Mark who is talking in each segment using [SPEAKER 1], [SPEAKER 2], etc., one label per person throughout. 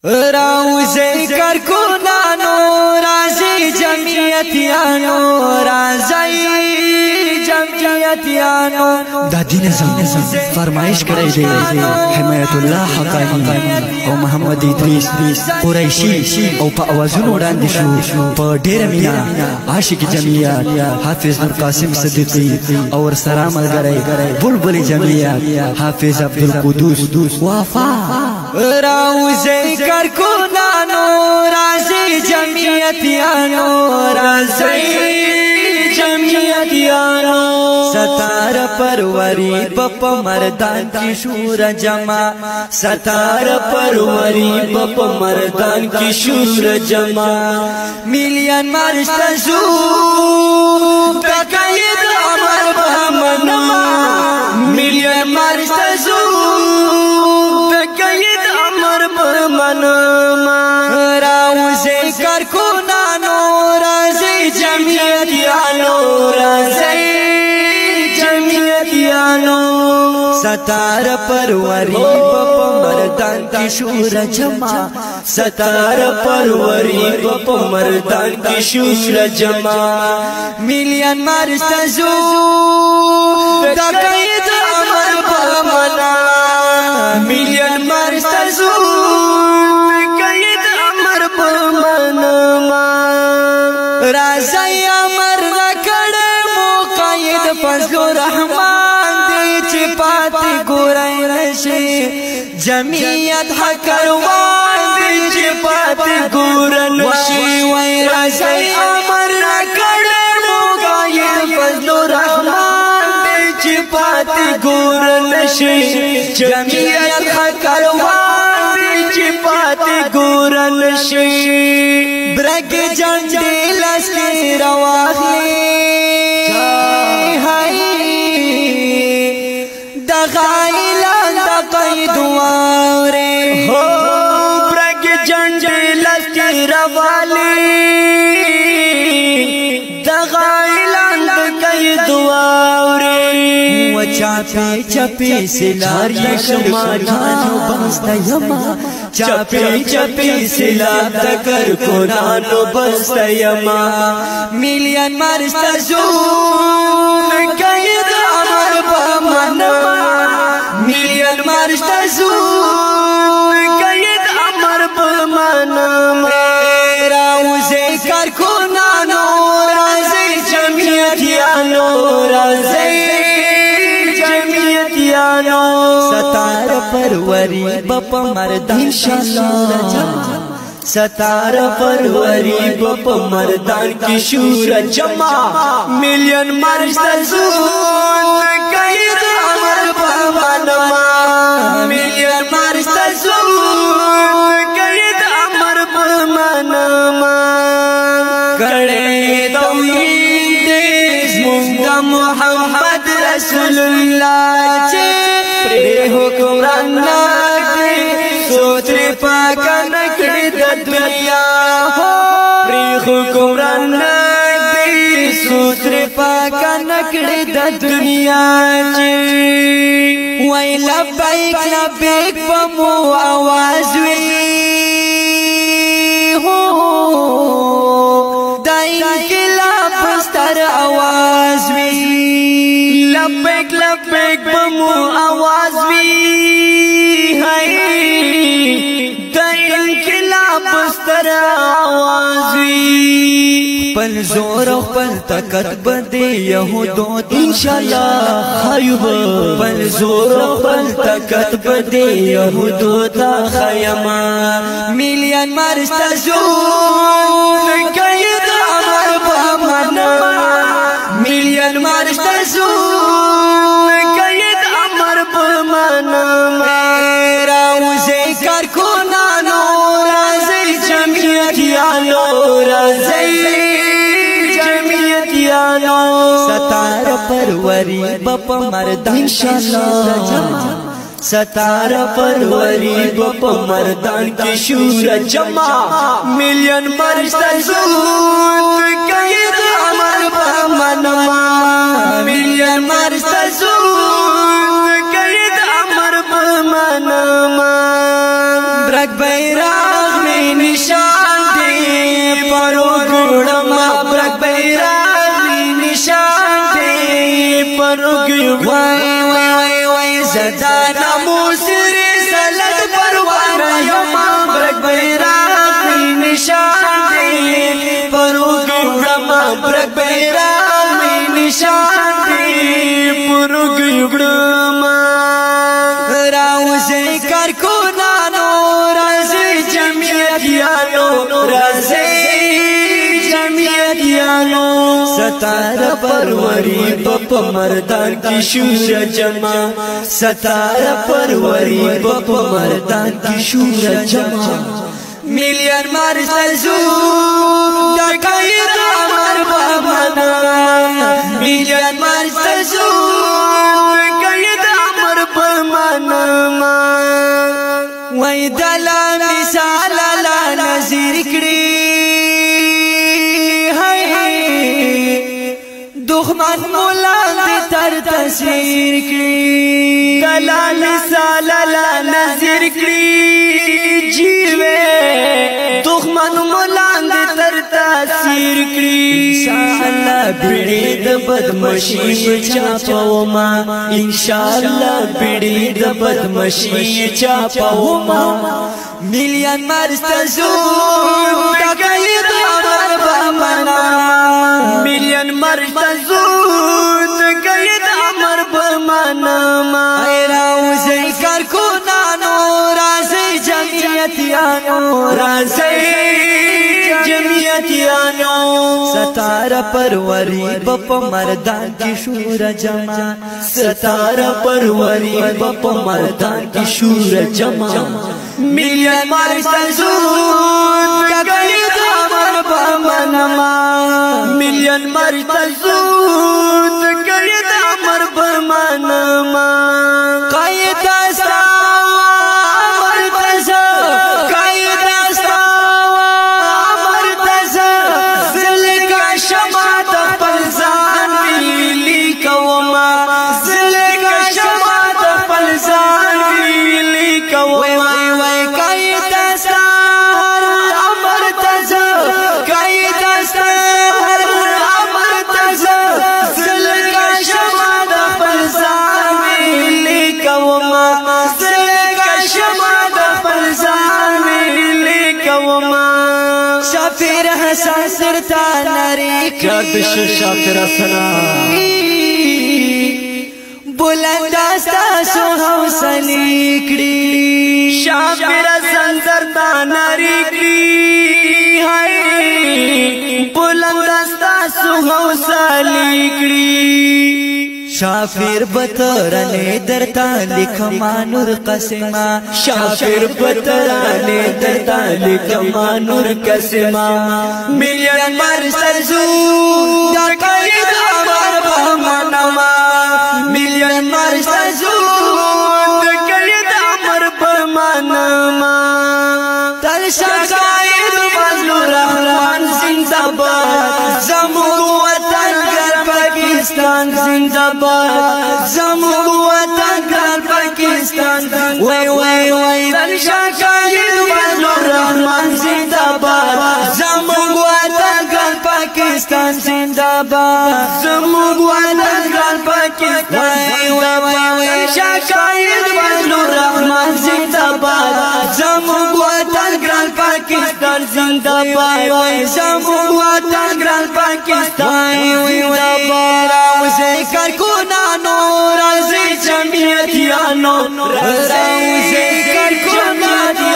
[SPEAKER 1] راوزی کرکنانو رازی جمعیتیانو رازی جمعیتیانو
[SPEAKER 2] دا دین ازم فرمائش کرائی دے حمایت اللہ حقانی او محمد ادریس قریشی او پا آوازون وڑاندی شو پا دیر مینا عاشق جمعیت حافظ نور قاسم صدیقی اور سرام الگرائی بلبل جمعیت حافظ عبدالقدوس وافا
[SPEAKER 1] راوزی کرکنانو رازی جمعیتیانو رازی جمعیتیانو ستار پروری بپ مردان کی شور جمع ستار پروری بپ مردان کی شور جمع میلیون مرشتزو تقید عمر بہمنا میلیون مرشتزو تقید عمر بہمنا راوزی کرکنانو رازی جمعیتیانو رازی جمعیتیانو ستار پروری بپ مردان کی شور جمع ستار پروری بپ مردان کی شور جمع میلیون مرشتزو تقید عمر بہمنا میلیون مرشتزو تقید عمر بہمنا رازی عمر رکڑے مقاید فضل رحمان دی چپاتی گورائی نشی جمعیت حکروان دی چپاتی گورا نشی وی رازی عمر رکڑے مقاید فضل رحمان دی چپاتی گورا نشی جمعیت حکروان دی چپاتی گورا نشی برگ جنڈی لسکی رواخی دغائلان دقید وارے برگ جنڈی لسکی روالی دغائلان دقید وارے چاپی چاپی سلار یشما جانو بستا یما چاپی چاپی سلار تکر کنانو بستا یما میلیون مرشتزو قید عمر بہمنا میلیون مرشتزو قید عمر بہمنا راوزی کرکنانو رازی جمعیتیانو رازی ستار پروری بپ مردان انشاءاللہ ستار پروری بپ مردان کی شور جمع میلیون مرشتزو قید عمر بہمنا میلیون مرشتزو قید عمر بہمنا کڑے توحید زمونگا محمد رسول اللہ پری حکمران ناکڑی سوتر پاکا نکڑی دا دنیا پری حکمران ناکڑی سوتر پاکا نکڑی دا دنیا وی لبیک لبیک پمو آواز وی دا انقلاب ستر آواز وی لبیک لبیک پمو آواز وی دا انقلاب ستر آواز وی پل زور و پل طاقت بدے یہودو انشاءاللہ خیب پل زور و پل طاقت بدے یہودو تا خیما میلیون مرشتزو قید عمر بہمنا میلیون مرشتزو قید عمر بہمنا راوزی کرکنانو رازی جمعیتیانو رازی جمعیتیانو ستار پروری بپ مردان انشاءاللہ ستار پروری بپ مردان کی شور جمع میلیون مرشتزو قید عمر بہمنا میلیون مرشتزو قید عمر بہمنا برک بیرا نشان دی پروګړما برک بیرغ نشان دی پروګ وای وای وای زدا ناموس رسالت پروان یما برک بیرغ نشان دی پروګړما برک بیرغ نشان دی پروګړما راوځي کار کو نانو راځي جمعیتیانو راځي جمعیتیانو ستار پروری بپ مردان کی شور جمع ستار پروری بپ مردان کی شور جمع میلیون مارسل زو دا قید امر بابانا میلیون مارسل زو قید امر بابانا وای دلا مثال لا نظر کړي دښمن مولا دې تر تصویر کړي دلا مثال لا نظر کړي جیوه دښمن مولا دې تر تصویر کړي انشاءالله بیړې د بدمشي چاپوما انشاءالله بیړې د بدمشي چاپوما میلیون مرستزو تقید امر بمنا میلیون مرستزو تقید امر بمنا راوزی کارکنانو رازی جمعیتیانو رازی جمعیتیانو ستارہ پروری بپ مردان کی شور جمع ستارہ پروری بپ مردان کی شور جمع میلیون مرستزو تقید امر بمنا میلیون مرستزو تقید امر بمنا قید استا مرتزا قید استا مرتزا زلکا شمات پلزان ویلی کوما زلکا شمات پلزان ویلی کوما شافر حسن سرتا ناری
[SPEAKER 2] کردش شافر حسنا
[SPEAKER 1] بلند استا سو حوصلی کړي شافر حسن سرتا ناری کړي هاي بلند استا سو حوصلی کړي شافر بطرانه درتا لکما نور قسما شافر بطرانه درتا لکما نور قسما میلیون مرسل زو دا قید امر بمنما میلیون مرسل زو دا قید امر بمنما تلشا قائد فضل الرحمن زندباد زمو وطن پاکستان زندباد زموږ وطن ګران پاکستان وای وای وای تلشا قائد فضل الرحمن زندباد زموږ وطن ګران پاکستان زندباد زموږ وطن ګران پاکستان وای وای وای شا قائد فضل الرحمن زندباد زموږ وطن ګران پاکستان زندباد وای زموږ وطن ګران پاکستان وای وای راوځي کارکنانو راځي جمعیتیانو راوځي کارکنانو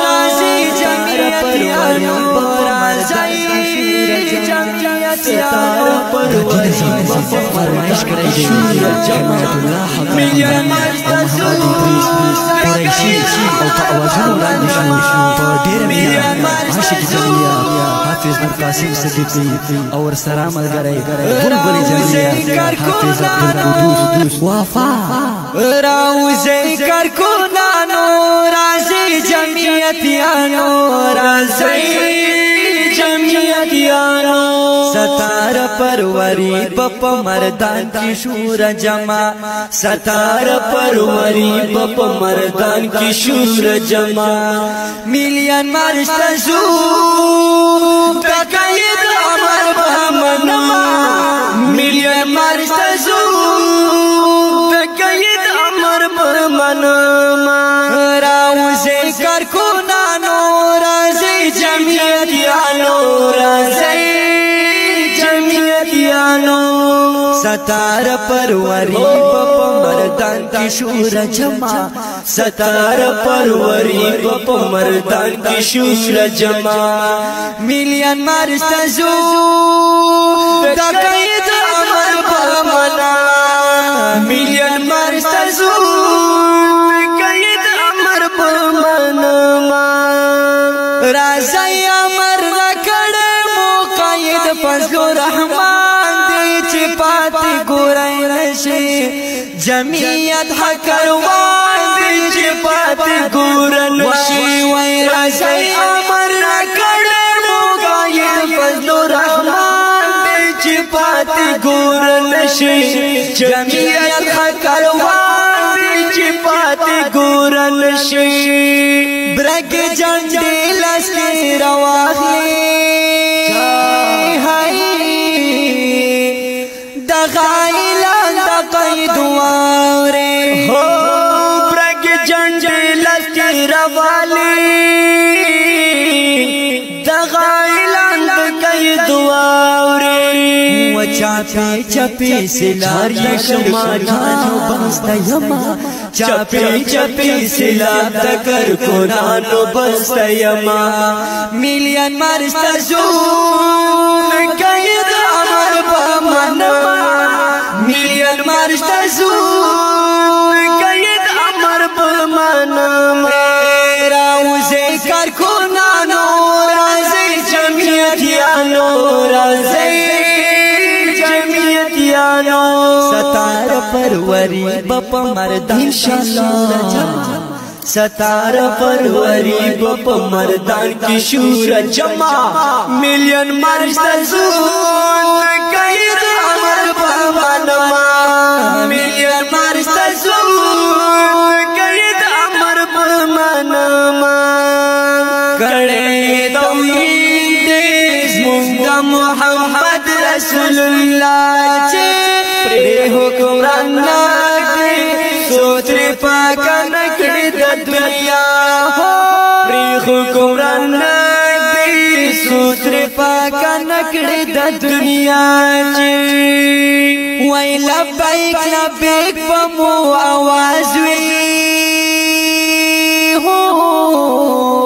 [SPEAKER 1] راځي جمعیتیانو راځي جمعیتیانو
[SPEAKER 2] فرمائش کرائی دی حمایت اللہ حق محمد ادریس قریشی او پا آوازونو وړاندې شو په ډېره مینه عاشق جمعیه حافظ نور قاسم صدیقی او ورسره ملګری بلبل جمعیه حافظ عبدالقدوس وفا
[SPEAKER 1] راوځي کارکنانو راځي جمعیتیانو راځي جمعیتیانو جمیعتیانو
[SPEAKER 2] ستار پروری پپ مردان کی شور جمع
[SPEAKER 1] ستار پروری پپ مردان کی شور جمع
[SPEAKER 2] ملین مرشتزو
[SPEAKER 1] تقید امر بامنا ملین مرشتزو تقید امر بامنا
[SPEAKER 2] راوزی کرکنانو رازی
[SPEAKER 1] جمیعتیانو رازی جمیعتیانو
[SPEAKER 2] ستار پروری پپ مردان کی شور جمع
[SPEAKER 1] ستار پروری پپ مردان کی شور جمع
[SPEAKER 2] ملین مرشتزو
[SPEAKER 1] تقید امر بامنا ملین مرشتزو تقید امر بامنا
[SPEAKER 2] رازی امر نکڑے مقاید فضل رحمان دی چی پاتی گورائی رشی جمعیت حکروان دی چی پاتی گورن
[SPEAKER 1] وشی
[SPEAKER 2] وی رازی
[SPEAKER 1] امر نکڑے مقاید فضل رحمان دی چی پاتی گورن شی جمعیت حکروان دی چی پاتی گورن شی
[SPEAKER 2] برگ جنڈی لسکی رواخلی دغائلان دقید وارے
[SPEAKER 1] ہو برگ جنڈی لسکی روالی دغائلان دقید واوری
[SPEAKER 2] چاپی چپی سلار یشما جانو بستا یما
[SPEAKER 1] چپی چپی سلا تکر قرآنو بستا یما
[SPEAKER 2] ملین مرستزو
[SPEAKER 1] قید امر بامنا ملین مرستزو قید امر بامنا
[SPEAKER 2] راوزی کرکنانو رازی
[SPEAKER 1] جمیعتیانو رازی جمیعتیانو
[SPEAKER 2] ستار پروری بپ مردان انشاءاللہ
[SPEAKER 1] ستار پروری بپ مردان کی شور جمع ملین مرشتزو قید امر بامنا ملین مرشتزو قید امر بامنا کڑے توحید زمونږ محمد رسول الله چې پرې حکمران نکړي سوترې پاکه نکړي د دنیا پرې حکمران نکړي
[SPEAKER 2] سوتر پاکا نکڑی دا دنیا چی وی لبیک لبیک پمو آواز وی ہو